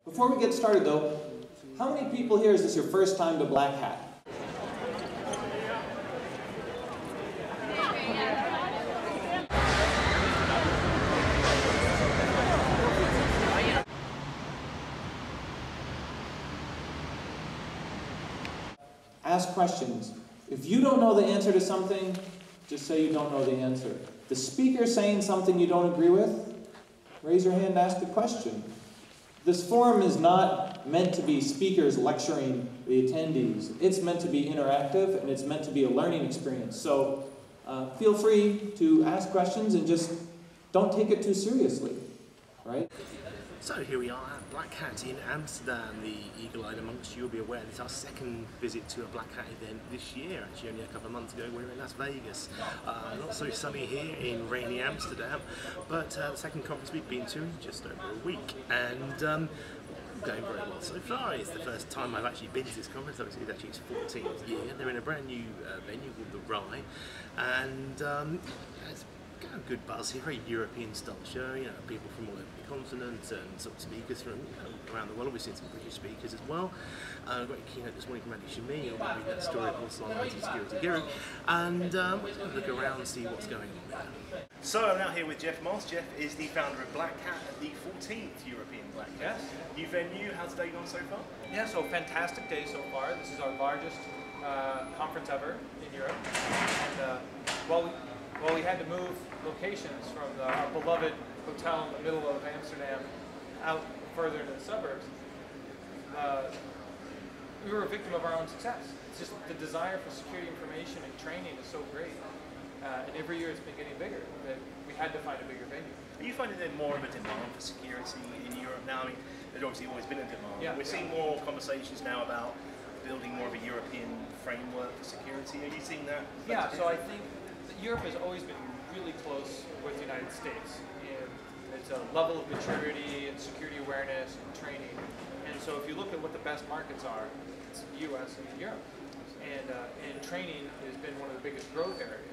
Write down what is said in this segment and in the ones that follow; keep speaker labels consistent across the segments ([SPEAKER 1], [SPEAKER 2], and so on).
[SPEAKER 1] Before we get started though, how many people here is this your first time to Black Hat? Ask questions. If you don't know the answer to something, just say you don't know the answer. The speaker saying something you don't agree with, raise your hand and ask the question. This forum is not meant to be speakers lecturing the attendees. It's meant to be interactive and it's meant to be a learning experience. So feel free to ask questions and just don't take it too seriously, right?
[SPEAKER 2] So here we are at Black Hat in Amsterdam. The eagle-eyed amongst you will be aware it's our second visit to a Black Hat event this year. Actually, only a couple of months ago we were in Las Vegas. Not so sunny here in rainy Amsterdam, but the second conference we've been to in just over a week. And going very well so far. It's the first time I've actually been to this conference. Obviously, it's actually its 14th year. They're in a brand new venue called the Rye, and it's got a good buzz here. Very European style show. You know, people from all over the continent and sort of speakers from around the world. We've seen some British speakers as well. I've got a keynote this morning from Andy Shimi on reading that story of Horse Security Guru, and we're just going to look around and see what's going on there. So I'm now here with Jeff Moss. Jeff is the founder of Black Hat at the 14th European Black Hat.
[SPEAKER 3] Yes.
[SPEAKER 2] New venue. How's the day gone so far?
[SPEAKER 3] Yeah, so fantastic day so far. This is our largest conference ever in Europe. And while we had to move locations from our beloved hotel in the middle of Amsterdam out further into the suburbs, we were a victim of our own success. It's just the desire for security information and training is so great. And every year it's been getting bigger that we had to find a bigger venue.
[SPEAKER 2] Are you finding there's more of a demand for security in Europe now? I mean, there's obviously always been a demand.
[SPEAKER 3] Yeah.
[SPEAKER 2] We're seeing more conversations now about building more of a European framework for security. Are you seeing that?
[SPEAKER 3] Yeah, so I think that Europe has always been really close with the United States. And it's a level of maturity and security awareness and training. And so if you look at what the best markets are, it's the US and Europe. And training has been one of the biggest growth areas.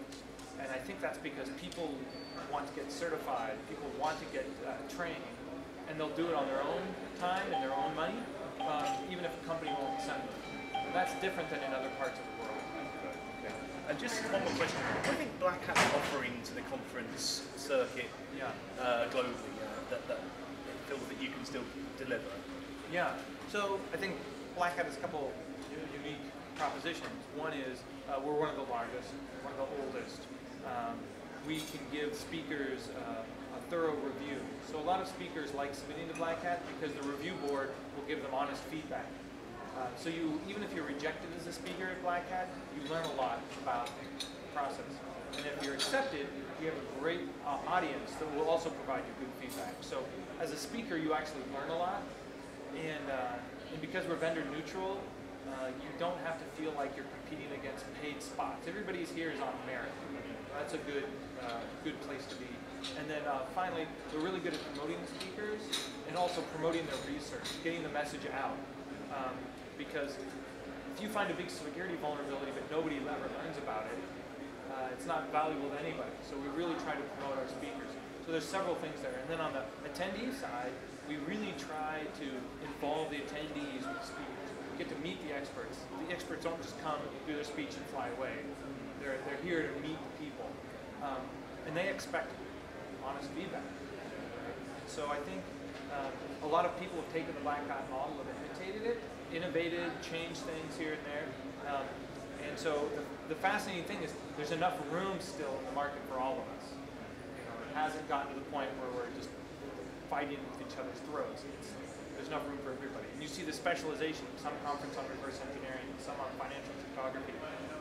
[SPEAKER 3] And I think that's because people want to get certified, people want to get trained, and they'll do it on their own time and their own money, even if a company won't send them. And that's different than in other parts of the world.
[SPEAKER 2] Okay. And just one more question. What do you think Black Hat's offering to the conference circuit globally that it feels that you can still deliver?
[SPEAKER 3] Yeah, so I think Black Hat has a couple unique propositions. One is we're one of the largest, one of the oldest. We can give speakers a thorough review. So a lot of speakers like submitting to Black Hat because the review board will give them honest feedback. So even if you're rejected as a speaker at Black Hat, you learn a lot about the process. And if you're accepted, you have a great audience that will also provide you good feedback. So as a speaker, you actually learn a lot. And because we're vendor neutral, you don't have to feel like you're competing against paid spots. Everybody's here is on merit. That's a good place to be. And then finally, we're really good at promoting the speakers and also promoting their research, getting the message out. Because if you find a big security vulnerability but nobody ever learns about it, it's not valuable to anybody. So we really try to promote our speakers. So there's several things there. And then on the attendee side, we really try to involve the attendees with the speakers. Get to meet the experts. The experts don't just come, do their speech, and fly away. They're here to meet the people. And they expect honest feedback. Right? So I think a lot of people have taken the Black Hat model and imitated it, innovated, changed things here and there. And so the fascinating thing is there's enough room still in the market for all of us. You know, it hasn't gotten to the point where we're just fighting with each other's throats. There's enough room for everybody. And you see the specialization, some conference on reverse engineering, some on financial cryptography.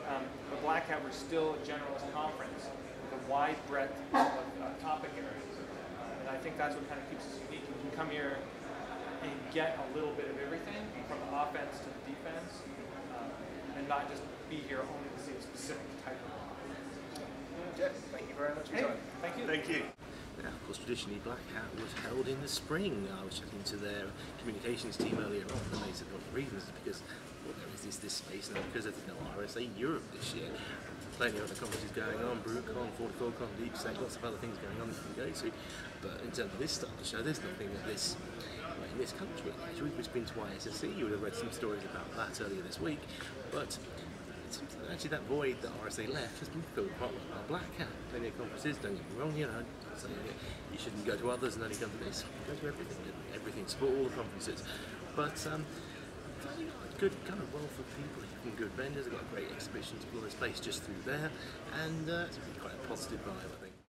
[SPEAKER 3] But Black Hat, we're still a generalist conference with a wide breadth of topic areas. And I think that's what kind of keeps us unique. You can come here and get a little bit of everything, from the offense to the defense, and not just be here only to see a specific type of
[SPEAKER 2] Jeff, thank you very much for your time.
[SPEAKER 3] Thank you.
[SPEAKER 2] Thank you. Now, of course, traditionally Black Hat was held in the spring. I was chatting to their communications team earlier on, and they said one of the reasons is because there is this space now because there's no RSA Europe this year. Plenty of other conferences going on, BrewCon, 44Con, DeepSec, lots of other things going on that you can go to. But in terms of this style of show, there's nothing of this in this country. We've been to ISSC, you would have read some stories about that earlier this week, but it seems that actually that void that RSA left has been filled quite well by Black Hat. Plenty of conferences, don't get me wrong, you know, so you shouldn't go to others and only come to this, go to everything, support all the conferences. But it's only got a good kind of wealth of people, even good vendors, they've got a great exhibition to explore this place just through there, and it's been quite a positive vibe, I think.